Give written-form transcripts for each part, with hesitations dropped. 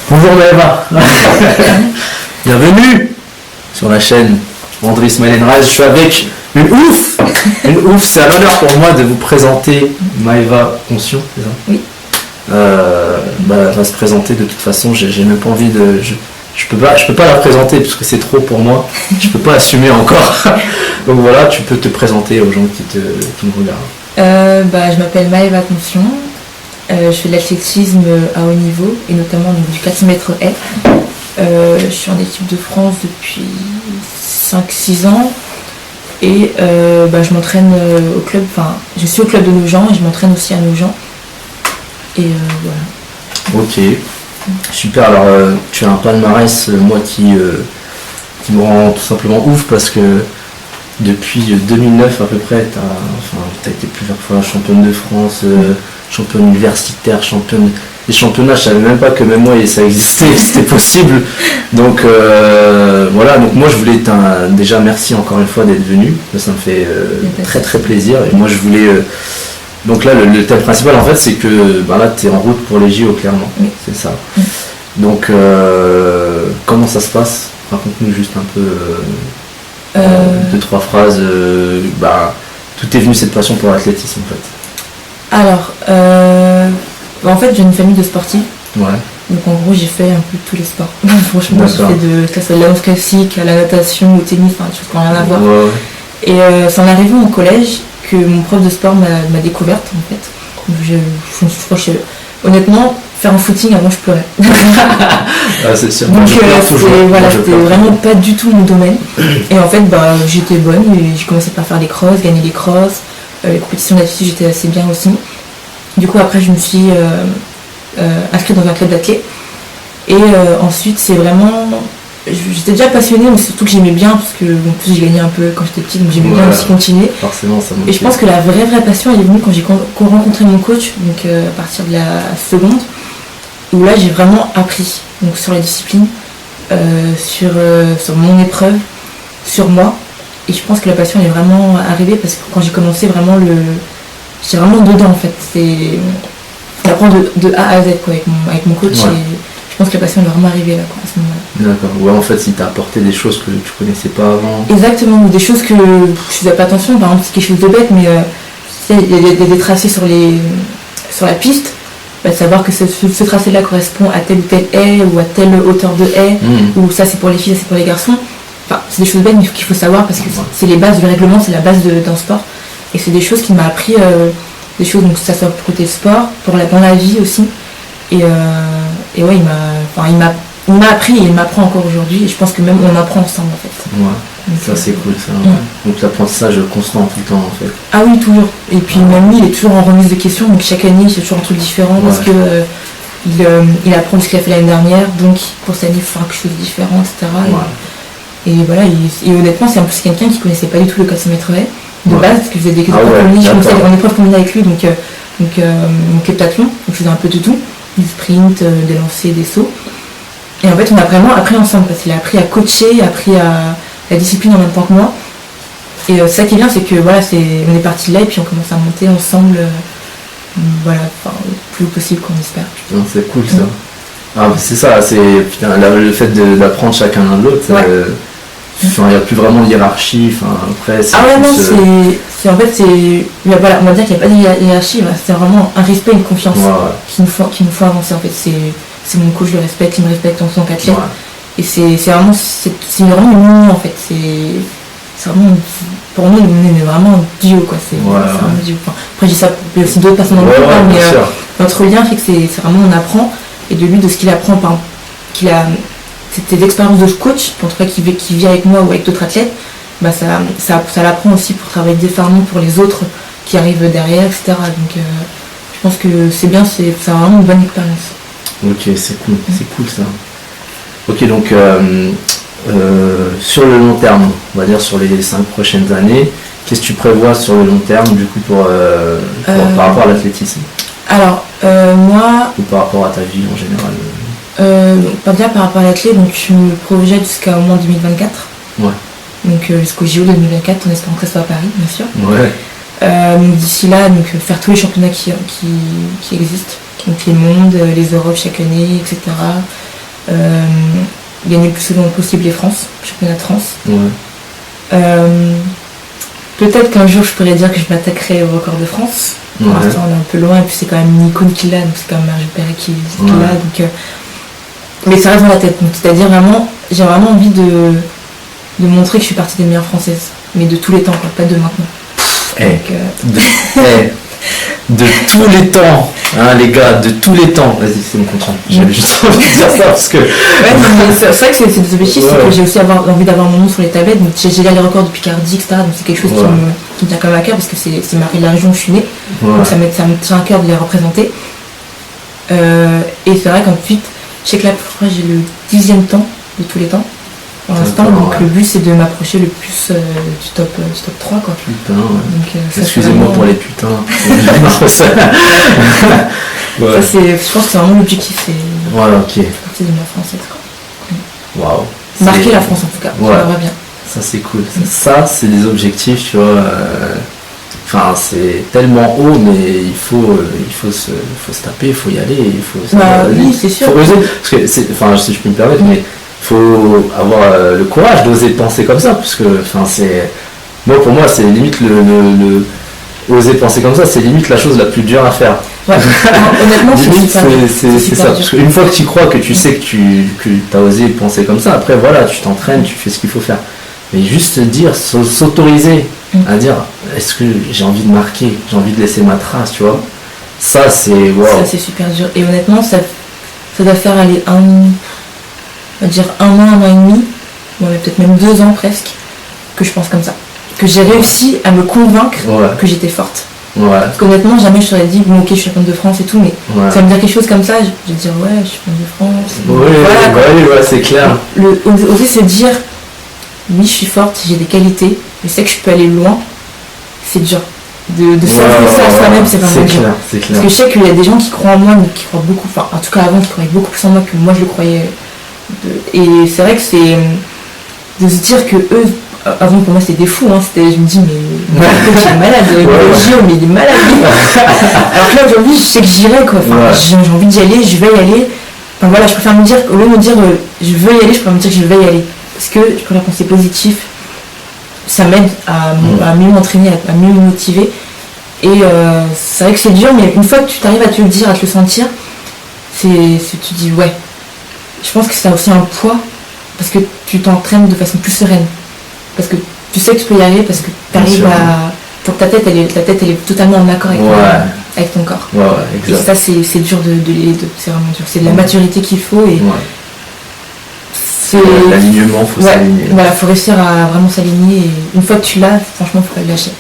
Bonjour Maëva. Bienvenue sur la chaîne André Ismail Enraz. Je suis avec une ouf. C'est un honneur pour moi de vous présenter Maëva Conscion, c'est ça? Oui. Elle va se présenter de toute façon. J'ai même pas envie de. Je peux pas la présenter parce que c'est trop pour moi. Je peux pas assumer encore. Donc voilà, tu peux te présenter aux gens qui me regardent. Je m'appelle Maëva Conscion. Je fais de l'athlétisme à haut niveau et notamment donc, du 4 mètres haies. Je suis en équipe de France depuis 5-6 ans et je m'entraîne au club, je suis au club de Nogent et je m'entraîne aussi à Nogent. Et voilà. Ok, super. Alors tu as un palmarès, moi qui me rend tout simplement ouf parce que depuis 2009 à peu près, tu as été plusieurs fois championne de France, championne universitaire, championne. Les championnats, je savais même pas que même moi ça existait, que c'était possible. Donc voilà, donc moi je voulais déjà merci encore une fois d'être venu, ça me fait très très plaisir. Et moi je voulais donc là le thème principal en fait c'est que là tu es en route pour les JO clairement, oui. C'est ça. Oui. Donc comment ça se passe? Raconte-nous juste un peu 2-3 phrases. Tout est venu cette passion pour l'athlétisme en fait. Alors en fait j'ai une famille de sportifs. Ouais. Donc en gros j'ai fait un peu tous les sports. Franchement j'ai fait que ça soit de la danse classique, à la natation, au tennis, des choses qui n'ont rien à voir. Ouais. Et c'est en arrivant au collège que mon prof de sport m'a découverte en fait. Donc honnêtement, faire un footing avant je pleurais. C'est sûr. Donc c'était vraiment pas du tout mon domaine. Et en fait j'étais bonne et j'ai commencé par faire des crosses, gagner des crosses. Les compétitions d'athlétisme j'étais assez bien aussi. Du coup après je me suis inscrite dans un club d'athlètes. Et ensuite c'est vraiment. J'étais déjà passionnée, mais surtout que j'aimais bien, parce que en plus j'ai gagné un peu quand j'étais petite, donc j'aimais bien aussi continuer. Forcément, ça et je pense que la vraie passion elle est venue quand j'ai rencontré mon coach, donc à partir de la seconde, où là j'ai vraiment appris donc, sur la discipline, sur mon épreuve, sur moi. Et je pense que la passion elle est vraiment arrivée parce que quand j'ai commencé j'étais vraiment dedans en fait. C'est apprendre de A à Z quoi, avec mon coach. Ouais. Et je pense que la passion elle est vraiment arrivée là quoi, à ce moment-là. D'accord. Ouais, en fait, si t'as apporté des choses que tu connaissais pas avant. Exactement, ou des choses que je faisais pas attention, par exemple c'est quelque chose de bête, mais il y a des tracés sur la piste, savoir que ce tracé-là correspond à telle ou telle haie ou à telle hauteur de haie, ou ça c'est pour les filles, ça c'est pour les garçons. Enfin, c'est des choses bêtes mais qu'il faut savoir parce que c'est les bases du règlement, c'est la base d'un sport. Et c'est des choses qui m'a appris, des choses, donc ça soit pour côté sport, dans la vie aussi. Et ouais, il m'a appris et il m'apprend encore aujourd'hui. Et je pense que même on apprend ensemble en fait. Ouais, donc, ça c'est cool ça. Ouais. Donc l'apprentissage constant tout le temps en fait. Ah oui, toujours. Et puis même lui, il est toujours en remise de questions. Donc chaque année, c'est toujours un truc différent parce que il apprend ce qu'il a fait l'année dernière. Donc pour cette année, il faut faire quelque chose de différent, etc. Ouais. Et voilà, et honnêtement, c'est en plus quelqu'un qui connaissait pas du tout le 400 mètres haies de base, parce que je faisais des épreuves combinées, je commençais en épreuve combinée avec lui, donc heptathlon, donc je faisais un peu de tout, du sprint, des lancers, des sauts. Et en fait, on a vraiment appris ensemble, parce qu'il a appris à coacher, appris à la discipline en même temps que moi. Et ça qui est bien, c'est que voilà, on est parti de là et puis on commence à monter ensemble, le plus possible qu'on espère. Putain, c'est cool ça. Ah, c'est ça, le fait d'apprendre chacun l'un de l'autre. Il n'y a plus vraiment de hiérarchie. Après, c'est en fait, on va dire qu'il n'y a pas de hiérarchie, c'est vraiment un respect, une confiance qui nous faut avancer. En fait, c'est mon coach, je le respecte, il me respecte en tant qu'athlète. Et c'est vraiment une union en fait. C'est vraiment, pour nous, on est vraiment un duo quoi. C'est un duo. Après, j'ai ça pour aussi d'autres personnes dans le groupe, mais notre lien fait que c'est vraiment on apprend. Et de lui, de ce qu'il apprend, c'était l'expérience de coach, en tout cas qui vit avec moi ou avec d'autres athlètes, ça l'apprend aussi pour travailler différemment pour les autres qui arrivent derrière, etc. Donc je pense que c'est bien, c'est vraiment une bonne expérience. Ok, c'est cool ça. Ok, donc sur le long terme, on va dire sur les 5 prochaines années, qu'est-ce que tu prévois sur le long terme du coup par rapport à l'athlétisme? Alors moi... Ou par rapport à ta vie en général? Déjà par rapport à l'athlète, donc je me projette jusqu'à au moins 2024. Ouais. Donc jusqu'au JO 2024, en espérant que ça soit à Paris, bien sûr. Ouais. Donc d'ici là, faire tous les championnats qui existent. Donc les mondes, les Europes chaque année, etc. gagner le plus souvent possible les France, championnat de France. Ouais. Peut-être qu'un jour je pourrais dire que je m'attaquerai au record de France. Pour l'instant on est un peu loin et puis c'est quand même une icône qui l'a, donc c'est quand même Margit Perret qui l'a. Donc, mais ça reste dans la tête. Donc, c'est-à-dire vraiment, j'ai vraiment envie de montrer que je suis partie des meilleures françaises. Mais de tous les temps, quoi, pas de maintenant. De tous les temps, hein, les gars, de tous les temps. Vas-y, c'est mon contrat. J'avais juste envie de dire ça parce que. C'est vrai que c'est des objectifs, c'est que j'ai aussi envie d'avoir mon nom sur les tablettes. Donc j'ai là les records de Picardie, etc. Donc c'est quelque chose qui me tient quand même à cœur parce que c'est la région où je suis née. Donc ça me tient à cœur de les représenter. Et c'est vrai qu'ensuite, je sais que là, j'ai le 10e temps de tous les temps. Pour l'instant, donc le but c'est de m'approcher le plus du top 3 quoi. Putain, donc, excusez-moi pour les putains. Ça c'est, je pense que c'est vraiment l'objectif, c'est voilà, ok. partie de ma française quoi. Waouh. Marquer la France en tout cas, ça va bien. Ça c'est cool. Ça c'est des objectifs, tu vois. Enfin, c'est tellement haut, mais il faut se taper, il faut y aller, il faut. Oui, c'est sûr. Faut oser, parce que si je peux me permettre, mais faut avoir le courage d'oser penser comme ça, parce que c'est pour moi c'est limite le oser penser comme ça, c'est limite la chose la plus dure à faire. Ouais. Honnêtement c'est ça, parce qu'une fois que tu crois que tu sais que tu as osé penser comme ça, après voilà, tu t'entraînes, tu fais ce qu'il faut faire, mais juste dire, s'autoriser à dire est-ce que j'ai envie de marquer, j'ai envie de laisser ma trace, tu vois, ça c'est wow. Ça c'est super dur, et honnêtement ça doit faire aller on va dire un an et demi, peut-être même 2 ans presque, que je pense comme ça. Que j'ai réussi à me convaincre que j'étais forte. Parce qu'honnêtement, jamais je t'aurais dit, bon ok, je suis championne de France et tout, mais ça me dire quelque chose comme ça, je vais dire ouais, je suis championne de France. Oui, c'est clair. Oser se dire, oui, je suis forte, j'ai des qualités, je sais que je peux aller loin, c'est dur. De s'avouer ça à soi-même, c'est vraiment dur. C'est clair. Parce que je sais qu'il y a des gens qui croient en moi, mais qui croient beaucoup, enfin en tout cas avant, qui croyaient beaucoup plus en moi que moi je le croyais. Et c'est vrai que c'est de se dire que eux, avant pour moi c'était des fous, je me dis mais il est malade, mais il est malade. Alors que là aujourd'hui je sais que j'irai quoi, j'ai envie d'y aller, je vais y aller. Enfin voilà, je préfère me dire, au lieu de me dire je veux y aller, je préfère me dire que je vais y aller. Parce que je préfère penser positif, ça m'aide à mieux m'entraîner, à mieux me motiver. Et c'est vrai que c'est dur, mais une fois que tu t'arrives à te le dire, à te le sentir, tu dis ouais. Je pense que ça a aussi un poids parce que tu t'entraînes de façon plus sereine. Parce que tu sais que tu peux y arriver, parce que tu arrives à. Pour ta tête, elle est totalement en accord avec ton corps. Exact. Et ça, c'est dur c'est vraiment dur. C'est de la maturité qu'il faut et. C'est l'alignement, il faut s'aligner. Voilà, faut réussir à vraiment s'aligner et une fois que tu l'as, franchement, faut pas le lâcher.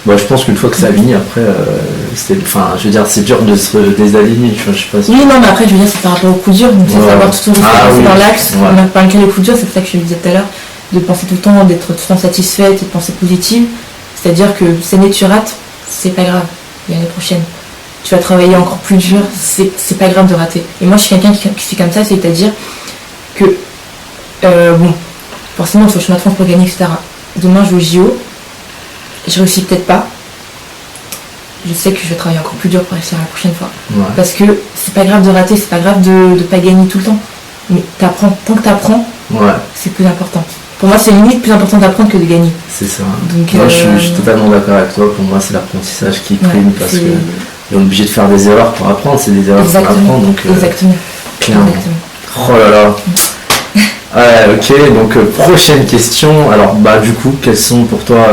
Je pense qu'une fois que c'est aligné, après, je veux dire, c'est dur de se désaligner, tu vois, je sais pas si... Oui, non, mais après, je veux dire, c'est par rapport aux coups durs, donc c'est savoir tout le temps dans l'axe. On a parlé de les coups durs, c'est ça que je disais tout à l'heure, de penser tout le temps, d'être tout le temps satisfaite et de penser positive. C'est-à-dire que cette année tu rates, c'est pas grave, l'année prochaine. Tu vas travailler encore plus dur, c'est pas grave de rater. Et moi, je suis quelqu'un qui fait comme ça, c'est-à-dire que, forcément, il faut le chemin de France pour gagner, etc. Demain, je vais au JO. Je réussis peut-être pas. Je sais que je vais travailler encore plus dur pour réussir la prochaine fois. Parce que c'est pas grave de rater, c'est pas grave de pas gagner tout le temps. Mais t'apprends, tant que t'apprends, c'est plus important. Pour moi, c'est limite plus important d'apprendre que de gagner. C'est ça. Donc, moi, je suis totalement d'accord avec toi. Pour moi, c'est l'apprentissage qui prime parce que on est obligé de faire des erreurs pour apprendre. C'est des erreurs qu'on apprend. Donc, exactement. Clairement. Oh là là. Ok, donc prochaine question. Alors, du coup, quelles sont pour toi,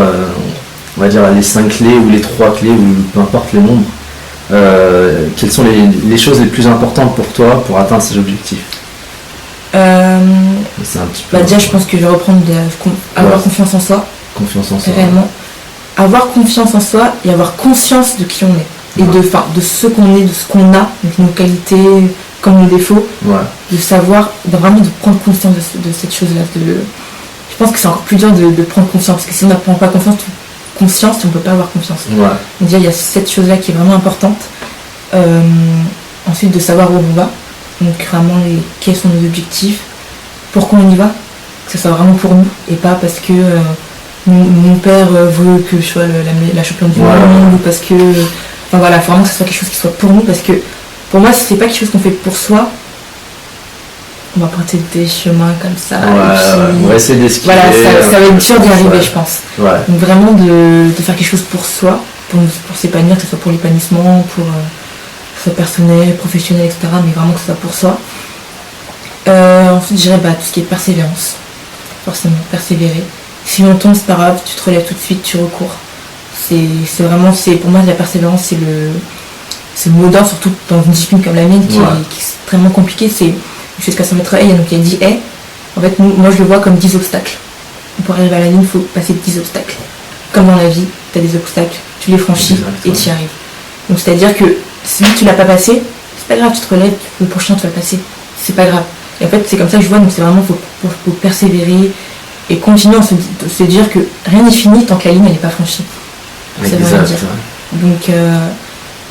on va dire, les 5 clés ou les 3 clés, ou peu importe les nombres, quelles sont les choses les plus importantes pour toi pour atteindre ces objectifs? C'est un petit peu déjà, je pense que je vais reprendre avoir confiance en soi. Confiance en soi. Réellement. Avoir confiance en soi et avoir conscience de qui on est. Et de ce qu'on est, de ce qu'on a, donc nos qualités, comme nos défauts. De savoir, vraiment de prendre conscience de cette chose-là. Je pense que c'est encore plus dur de prendre conscience, parce que si on n'a pas confiance, on ne peut pas avoir confiance. Donc déjà, il y a cette chose-là qui est vraiment importante. Ensuite, de savoir où on va. Donc vraiment, quels sont nos objectifs, pourquoi on y va, que ce soit vraiment pour nous, et pas parce que mon père veut que je sois la championne du monde, ou parce que... Enfin voilà, vraiment que ce soit quelque chose qui soit pour nous, parce que pour moi, si c'est pas quelque chose qu'on fait pour soi, on va porter des chemins comme ça. On va essayer d'esquiver. Voilà, ça va être dur d'y arriver, je pense. Ouais. Donc vraiment de faire quelque chose pour soi, pour s'épanouir, que ce soit pour l'épanouissement, pour que ce soit personnel, professionnel, etc. Mais vraiment que ce soit pour soi. Ensuite, je dirais tout ce qui est persévérance. Forcément, persévérer. Si on tombe, c'est pas grave, tu te relèves tout de suite, tu recours. C'est vraiment, pour moi, la persévérance, c'est le mot d'ordre, surtout dans une discipline comme la mienne, qui est extrêmement compliquée. C'est jusqu'à 100 mètres haies, donc il y a 10 haies. En fait, moi, je le vois comme 10 obstacles. Pour arriver à la ligne, il faut passer 10 obstacles. Comme dans la vie, tu as des obstacles, tu les franchis et tu y arrives. Donc, c'est-à-dire que si tu l'as pas passé, c'est pas grave, tu te relèves, le prochain, tu vas le passer. C'est pas grave. Et en fait, c'est comme ça que je vois, donc c'est vraiment, faut persévérer et continuer à se dire que rien n'est fini tant que la ligne n'est pas franchie. Ça veut rien dire. Donc,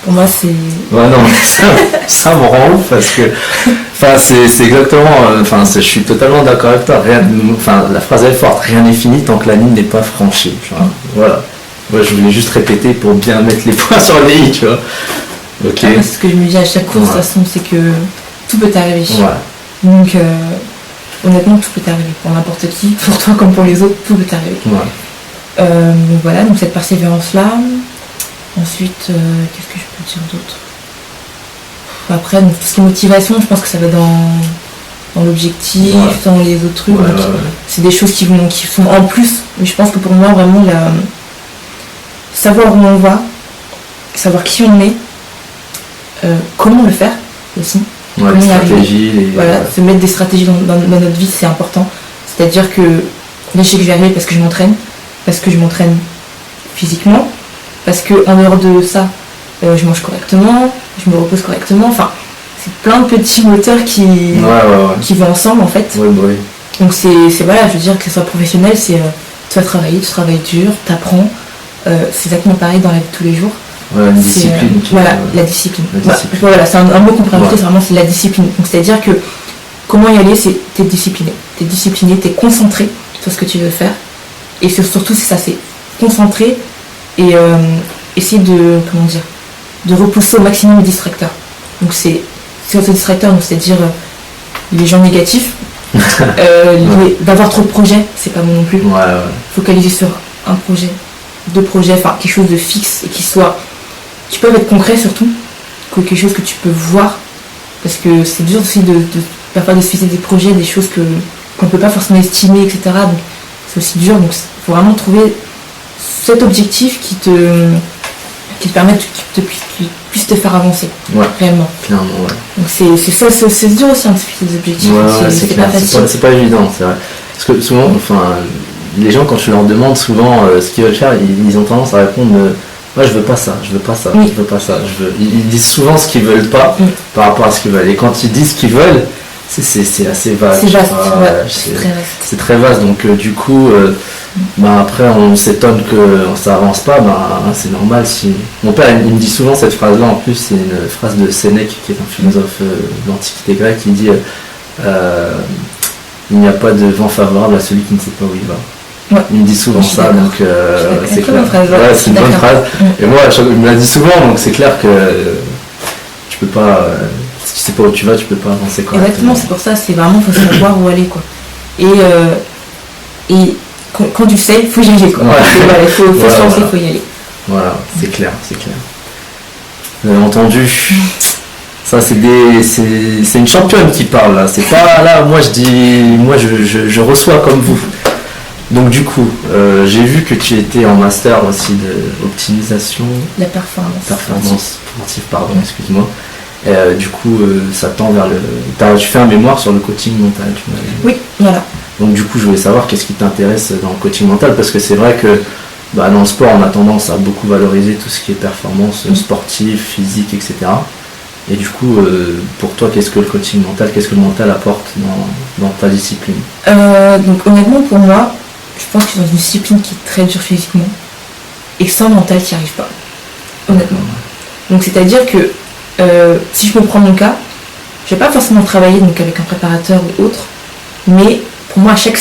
pour moi, c'est... Ouais, non, mais ça me rend ouf parce que... Enfin, c'est exactement... je suis totalement d'accord avec toi. La phrase est forte. Rien n'est fini tant que la ligne n'est pas franchie. Voilà. Moi, je voulais juste répéter pour bien mettre les points sur les i, tu vois. Ok. C'est ce que je me dis à chaque course, de toute façon, c'est que tout peut t'arriver. Donc, honnêtement, tout peut t'arriver. Pour n'importe qui, pour toi comme pour les autres, tout peut t'arriver. Donc voilà, donc cette persévérance-là. Ensuite, qu'est-ce que je peux dire d'autre? Après, donc, tout ce qui est motivation, je pense que ça va dans l'objectif, dans les autres trucs. C'est des choses qui sont en plus. Mais je pense que pour moi, vraiment, savoir où on va, savoir qui on est, comment le faire aussi. Les stratégies. Se mettre des stratégies dans notre vie, c'est important. C'est-à-dire que je sais que je vais arriver parce que je m'entraîne physiquement, parce que en dehors de ça, je mange correctement, je me repose correctement. Enfin, c'est plein de petits moteurs qui vont ensemble en fait. Donc c'est voilà, je veux dire que ce soit professionnel, c'est tu vas travailler, tu travailles dur, t'apprends. C'est exactement pareil dans la vie de tous les jours. La discipline. La discipline. Voilà, c'est un mot qu'on pourrait ajouter, c'est vraiment la discipline. Donc c'est-à-dire que comment y aller, c'est t'es discipliné. T'es discipliné, t'es concentré sur ce que tu veux faire. Et surtout c'est ça, c'est concentré et essayer de repousser au maximum les distracteurs. Donc c'est ces distracteurs, donc c'est-à-dire les gens négatifs, d'avoir trop de projets, c'est pas bon non plus. Focaliser sur un projet, 2 projets, enfin quelque chose de fixe et qui peuvent être concrets surtout, quelque chose que tu peux voir, parce que c'est dur aussi parfois de se fixer des projets, des choses qu'on ne peut pas forcément estimer, etc. Donc c'est aussi dur, donc il faut vraiment trouver cet objectif qui te permet qui puisse te faire avancer réellement. Clairement, Donc c'est dur aussi de se fixer des objectifs. C'est pas facile. C'est pas évident, c'est vrai. Parce que souvent, les gens quand tu leur demandes souvent ce qu'ils veulent faire, ils ont tendance à répondre je veux pas ça, je veux pas ça, je veux pas ça. Ils disent souvent ce qu'ils veulent pas par rapport à ce qu'ils veulent. Et quand ils disent ce qu'ils veulent, c'est assez vaste. C'est vaste, c'est très vaste. C'est très vaste, donc du coup, après on s'étonne que ça avance pas, c'est normal. Mon père il me dit souvent cette phrase-là, en plus c'est une phrase de Sénèque, qui est un philosophe de l'Antiquité grecque, qui dit il n'y a pas de vent favorable à celui qui ne sait pas où il va. Il me dit souvent ça, donc c'est clair. C'est une bonne phrase. Et moi, il me l'a dit souvent, donc c'est clair que tu peux pas... si tu sais pas où tu vas, tu peux pas avancer correctement. Exactement, c'est pour ça, c'est vraiment, faut savoir où aller, quoi. Et quand tu sais, il faut y aller, quoi. Il faut se lancer, il faut y aller. Voilà, c'est clair. Vous avez entendu, ça c'est une championne qui parle là, c'est pas là, moi je reçois comme vous. Donc du coup, j'ai vu que tu étais en master aussi d'optimisation... La performance sportive, pardon, excuse-moi. Du coup, ça tend vers tu fais un mémoire sur le coaching mental, tu m'as dit. Oui, voilà. Donc du coup, je voulais savoir qu'est-ce qui t'intéresse dans le coaching mental, parce que c'est vrai que dans le sport, on a tendance à beaucoup valoriser tout ce qui est performance sportive, physique, etc. Et du coup, pour toi, qu'est-ce que le coaching mental, qu'est-ce que le mental apporte dans ta discipline? Donc honnêtement, pour moi, je pense que c'est dans une discipline qui est très dure physiquement et sans mental qui n'y arrive pas, honnêtement. Donc c'est-à-dire que si je me prends mon cas, je ne vais pas forcément travailler donc, avec un préparateur ou autre, mais pour moi à chaque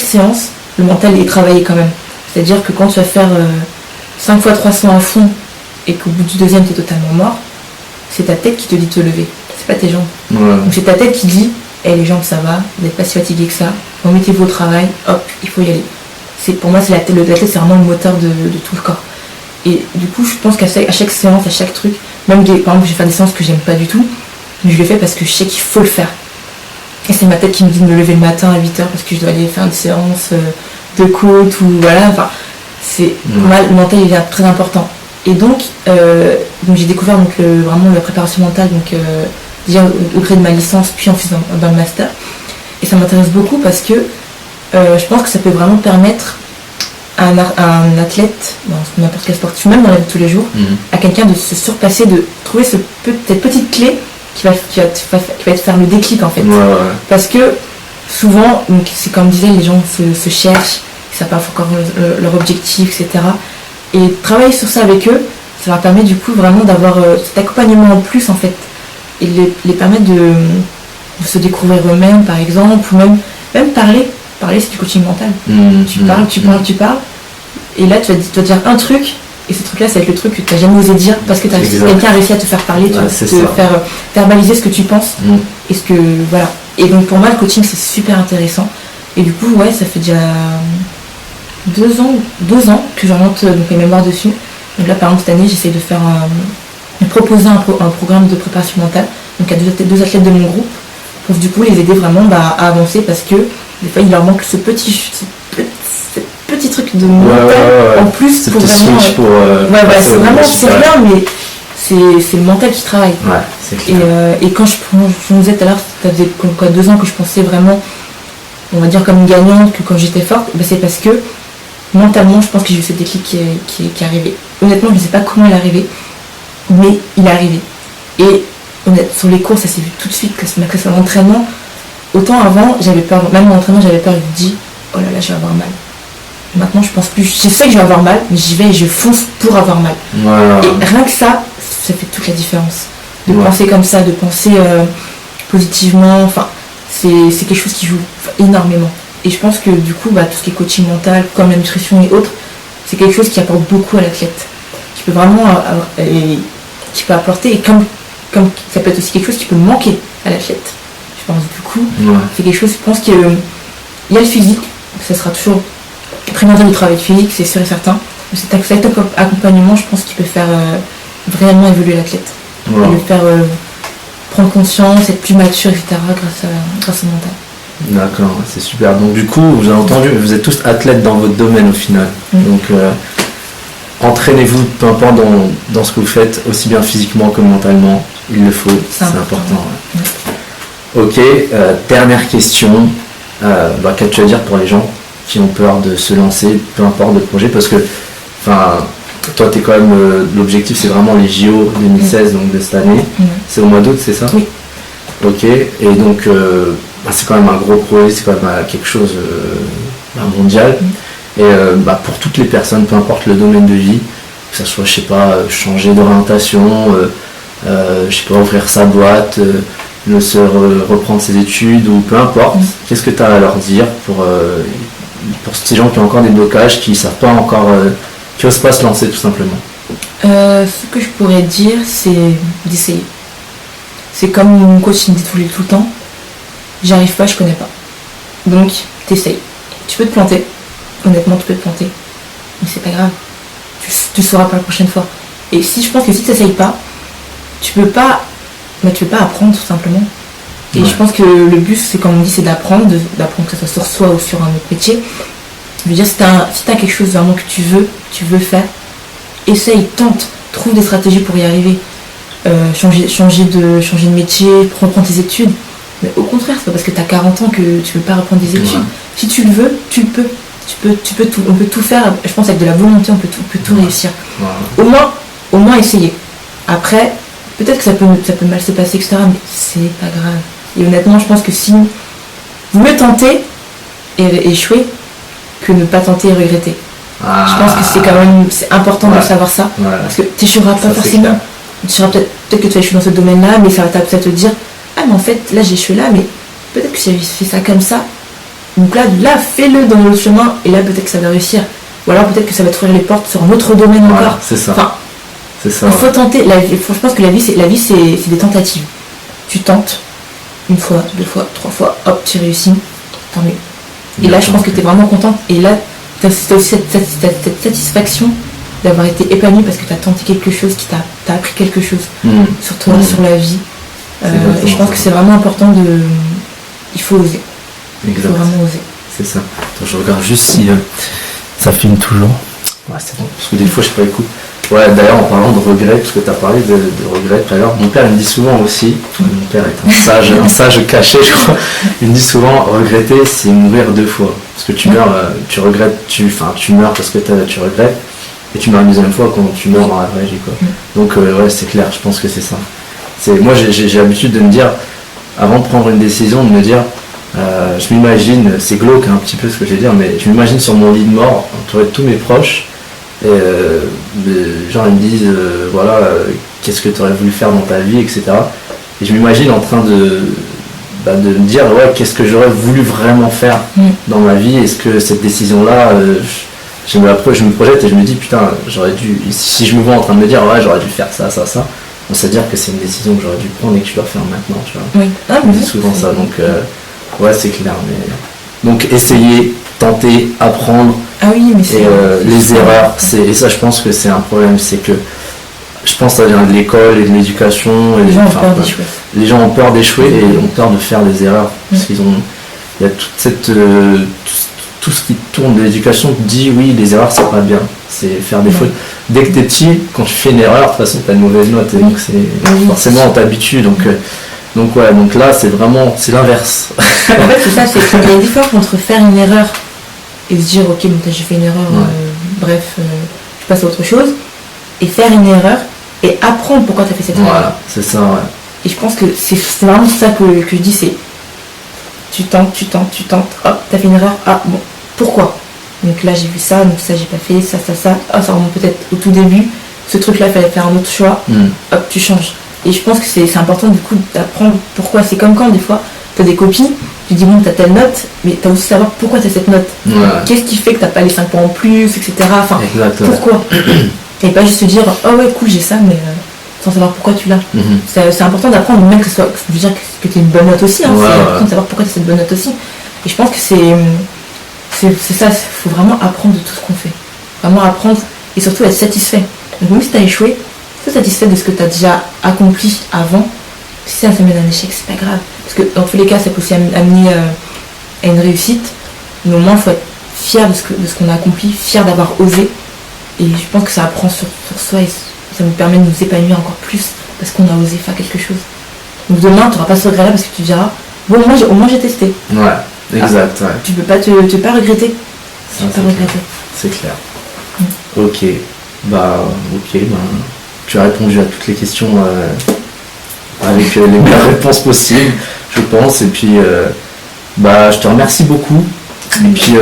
séance, le mental est travaillé quand même. C'est-à-dire que quand tu vas faire 5 fois 300 à fond et qu'au bout du deuxième tu es totalement mort, c'est ta tête qui te dit de te lever, c'est pas tes jambes. Donc c'est ta tête qui dit les jambes ça va, vous n'êtes pas si fatigué que ça, remettez-vous au travail, hop, il faut y aller. Pour moi, l'athlète, c'est vraiment le moteur de tout le corps. Et du coup, je pense qu'à chaque séance, à chaque truc, même par exemple, je vais faire des séances que j'aime pas du tout, mais je le fais parce que je sais qu'il faut le faire. Et c'est ma tête qui me dit de me lever le matin à 8h parce que je dois aller faire une séance de côte ou voilà. Enfin, pour moi, le mental il est très important. Et donc j'ai découvert vraiment la préparation mentale, déjà au gré de ma licence, puis en faisant dans le master. Et ça m'intéresse beaucoup parce que je pense que ça peut vraiment permettre à un athlète, dans n'importe quel sportif, même dans la vie de tous les jours, à quelqu'un de se surpasser, de trouver cette petite clé qui va te faire le déclic en fait. Parce que souvent, c'est comme disait, les gens se cherchent, ils savent pas encore leur objectif, etc. Et travailler sur ça avec eux, ça leur permet du coup vraiment d'avoir cet accompagnement en plus en fait. Et les permettre de se découvrir eux-mêmes par exemple, ou même parler c'est du coaching mental. Tu parles, et là tu vas dire un truc, et ce truc-là, ça va être le truc que tu n'as jamais osé dire parce que quelqu'un a réussi à te faire parler, te faire verbaliser ce que tu penses. Et voilà. Et donc pour moi, le coaching, c'est super intéressant. Et du coup, ça fait déjà 2 ans que j'oriente mes mémoires dessus. Donc là, par exemple, cette année, j'essaie de proposer un programme de préparation mentale, donc à deux athlètes de mon groupe, pour du coup les aider vraiment à avancer, parce que des fois, il leur manque ce petit truc de mental en plus pour vraiment. C'est vraiment, c'est rien, mais c'est le mental qui travaille. C'est clair. Et quand je vous disais tout à l'heure, ça faisait 2 ans que je pensais vraiment, on va dire, comme une gagnante, que quand j'étais forte, c'est parce que mentalement, je pense que j'ai eu ce déclic qui est arrivé. Honnêtement, je ne sais pas comment il est arrivé, mais il est arrivé. Et sur les cours, ça s'est vu tout de suite, que sur l'entraînement, autant avant, j'avais peur, même en entraînement, j'avais peur, je me dis, oh là là, je vais avoir mal. Maintenant, je pense plus, je sais que je vais avoir mal, mais j'y vais et je fonce pour avoir mal. Et rien que ça fait toute la différence. De penser comme ça, de penser positivement, enfin, c'est quelque chose qui joue énormément. Et je pense que du coup, tout ce qui est coaching mental, comme la nutrition et autres, c'est quelque chose qui apporte beaucoup à l'athlète. Qui peut vraiment qui peut apporter, et comme ça peut être aussi quelque chose qui peut manquer à l'athlète. Je pense du coup, c'est quelque chose, je pense qu'il y a le physique, ça sera toujours primordial le travail physique, c'est sûr et certain. Mais cet accompagnement, je pense qu'il peut faire vraiment évoluer l'athlète. Et le faire prendre conscience, être plus mature, etc. grâce au mental. D'accord, c'est super. Donc du coup, vous avez entendu, vous êtes tous athlètes dans votre domaine au final. Donc entraînez-vous, peu importe dans ce que vous faites, aussi bien physiquement que mentalement. Il le faut, c'est important. Ok, dernière question. Qu'as-tu à dire pour les gens qui ont peur de se lancer, peu importe le projet, parce que toi t'es quand même, l'objectif c'est vraiment les JO 2016, donc de cette année. C'est au mois d'août, c'est ça? Oui. Ok, et donc c'est quand même un gros projet, c'est quand même quelque chose mondial. Et pour toutes les personnes, peu importe le domaine de vie, que ce soit, je sais pas, changer d'orientation, je sais pas, ouvrir sa boîte, reprendre ses études, ou peu importe, qu'est-ce que tu as à leur dire pour ces gens qui ont encore des blocages, qui savent pas encore, qui n'osent pas se lancer tout simplement? Ce que je pourrais dire, c'est d'essayer. C'est comme mon coach me dit tout le temps, j'arrive pas, je connais pas. Donc, t'essayes. Tu peux te planter, honnêtement tu peux te planter, mais c'est pas grave, tu sauras pas la prochaine fois. Et je pense que si tu n'essayes pas, tu peux pas apprendre tout simplement. Et je pense que le but, c'est, comme on dit, c'est d'apprendre que ce soit sur soi ou sur un autre métier. Je veux dire, si t'as quelque chose vraiment que tu veux faire, essaye, tente, trouve des stratégies pour y arriver. Changer de métier, reprendre tes études. Mais au contraire, c'est pas parce que t'as 40 ans que tu veux pas reprendre des études. Si tu le veux, tu peux. Tu peux tout, on peut tout faire. Je pense avec de la volonté, on peut tout réussir. Au moins essayer. Après, peut-être que ça peut mal se passer, etc. Mais c'est pas grave. Et honnêtement, je pense que si vous mieux tenter et échouer que ne pas tenter et regretter. Je pense que c'est important de savoir ça. Parce que tu n'échoueras pas forcément. Tu seras peut-être que tu vas échouer dans ce domaine-là, mais ça va peut-être te dire, ah mais en fait là j'ai échoué là, mais peut-être que si j'avais fait ça comme ça, donc là fais-le dans le chemin, et là peut-être que ça va réussir. Ou alors peut-être que ça va t'ouvrir les portes sur un autre domaine encore. C'est ça. Enfin, c'est ça. Il faut tenter. Je pense que la vie c'est des tentatives. Tu tentes, une fois, 2 fois, 3 fois, hop, tu réussis, tant mieux. Et là, je pense que tu es vraiment contente. Et là, tu as aussi cette satisfaction d'avoir été épanouie parce que tu as tenté quelque chose, t'as appris quelque chose sur toi, sur la vie. Et je pense que c'est vraiment important il faut oser. Il faut vraiment oser. C'est ça. Attends, je regarde juste si ça filme toujours. Ouais, c'est bon. Parce que des fois, je sais pas, écoute. Ouais, d'ailleurs, en parlant de regrets, parce que tu as parlé de regrets tout à l'heure, mon père il me dit souvent aussi, mon père est un sage caché, je crois, il me dit souvent, regretter, c'est mourir 2 fois. Parce que tu meurs, tu regrettes, tu meurs parce que tu regrettes, et tu meurs une deuxième fois quand tu meurs dans la vraie vie, quoi. Donc, ouais, c'est clair, je pense que c'est ça. Moi, j'ai l'habitude de me dire, avant de prendre une décision, de me dire, je m'imagine, c'est glauque un petit peu ce que je vais dire, mais je m'imagine sur mon lit de mort, entouré de tous mes proches, et genre ils me disent voilà, qu'est-ce que tu aurais voulu faire dans ta vie, etc. Et je m'imagine en train de me dire ouais, qu'est-ce que j'aurais voulu vraiment faire dans ma vie, est-ce que cette décision là je me projette et je me dis putain, j'aurais dû, si je me vois en train de me dire ouais, j'aurais dû faire ça, on sait dire que c'est une décision que j'aurais dû prendre et que je dois faire maintenant, tu vois. Je me dis souvent ça, donc ouais, c'est clair, mais donc essayer, tenter, apprendre. Ah oui, mais et les erreurs, et ça je pense que c'est un problème, c'est que je pense que ça vient de l'école et de l'éducation. Les gens ont peur d'échouer. Les gens ont peur d'échouer et ont peur de faire des erreurs. Parce qu'il y a toute cette tout ce qui tourne de l'éducation te dit oui, les erreurs c'est pas bien, c'est faire des fautes. Dès que t'es petit, quand tu fais une erreur, de toute façon t'as une mauvaise note, et donc forcément on t'habitue. Donc ouais, donc là c'est l'inverse. En fait c'est ça, c'est qu'il y a une différence entre faire une erreur et se dire ok, bon, j'ai fait une erreur, bref, je passe à autre chose, et faire une erreur et apprendre pourquoi tu as fait cette erreur. Voilà, c'est ça, ouais. Et je pense que c'est vraiment ça que je dis, c'est tu tentes, hop, t'as fait une erreur, ah bon, pourquoi? Donc là j'ai vu ça, donc ça j'ai pas fait, ça, ça remonte peut-être au tout début, ce truc-là il fallait faire un autre choix, hop, tu changes. Et je pense que c'est important du coup d'apprendre pourquoi. C'est comme quand des fois t'as des copies, tu dis bon t'as telle note, mais t'as aussi savoir pourquoi t'as cette note. Qu'est-ce qui fait que t'as pas les 5 points en plus, etc. Enfin, pourquoi. Et pas juste se dire oh ouais cool j'ai ça, mais sans savoir pourquoi tu l'as. C'est important d'apprendre, même que ce soit, je veux dire que t'aies une bonne note aussi, c'est important de savoir pourquoi t'as cette bonne note aussi. Et je pense que c'est ça, il faut vraiment apprendre de tout ce qu'on fait. Vraiment apprendre et surtout être satisfait. Donc même si t'as échoué, sois satisfait de ce que t'as déjà accompli avant. Si ça mène à un échec, c'est pas grave. Parce que dans tous les cas, ça peut aussi amener à une réussite. Mais au moins, il faut être fier de ce qu'on a accompli, fier d'avoir osé. Et je pense que ça apprend sur soi et ça nous permet de nous épanouir encore plus parce qu'on a osé faire quelque chose. Donc demain, tu n'auras pas ce regret-là parce que tu diras bon, au moins j'ai testé. Ouais, exact. Ouais. Tu peux pas te pas regretter. C'est clair. Ok, tu as répondu à toutes les questions avec les meilleures réponses possibles, je pense. Et puis, je te remercie beaucoup. Et puis,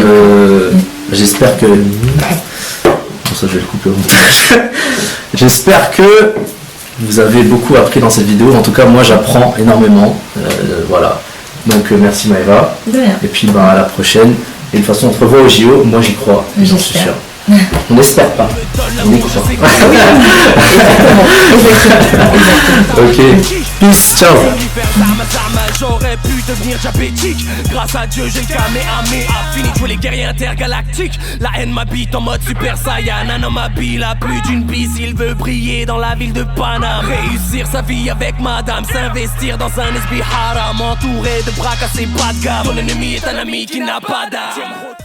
j'espère que... Bon, ça, je vais le couper au montage. J'espère que vous avez beaucoup appris dans cette vidéo. En tout cas, moi, j'apprends énormément. Voilà. Donc, merci Maëva. De rien. Et puis, à la prochaine. Et de toute façon, on se revoit au JO. Moi, j'y crois. J'en suis sûr. On n'espère pas. On y croit. Ok. Peace. Ciao. J'aurais pu devenir diabétique. Grâce à Dieu j'ai le Kamehameha fini de jouer les guerriers intergalactiques. La haine m'habite en mode super saiyan. Un homme habile a plus d'une bise. Il veut briller dans la ville de Paname. Réussir sa vie avec madame. S'investir dans un SB haram. Entouré de bras cassés, pas de gamme. Ton ennemi est un ami qui n'a pas d'âme.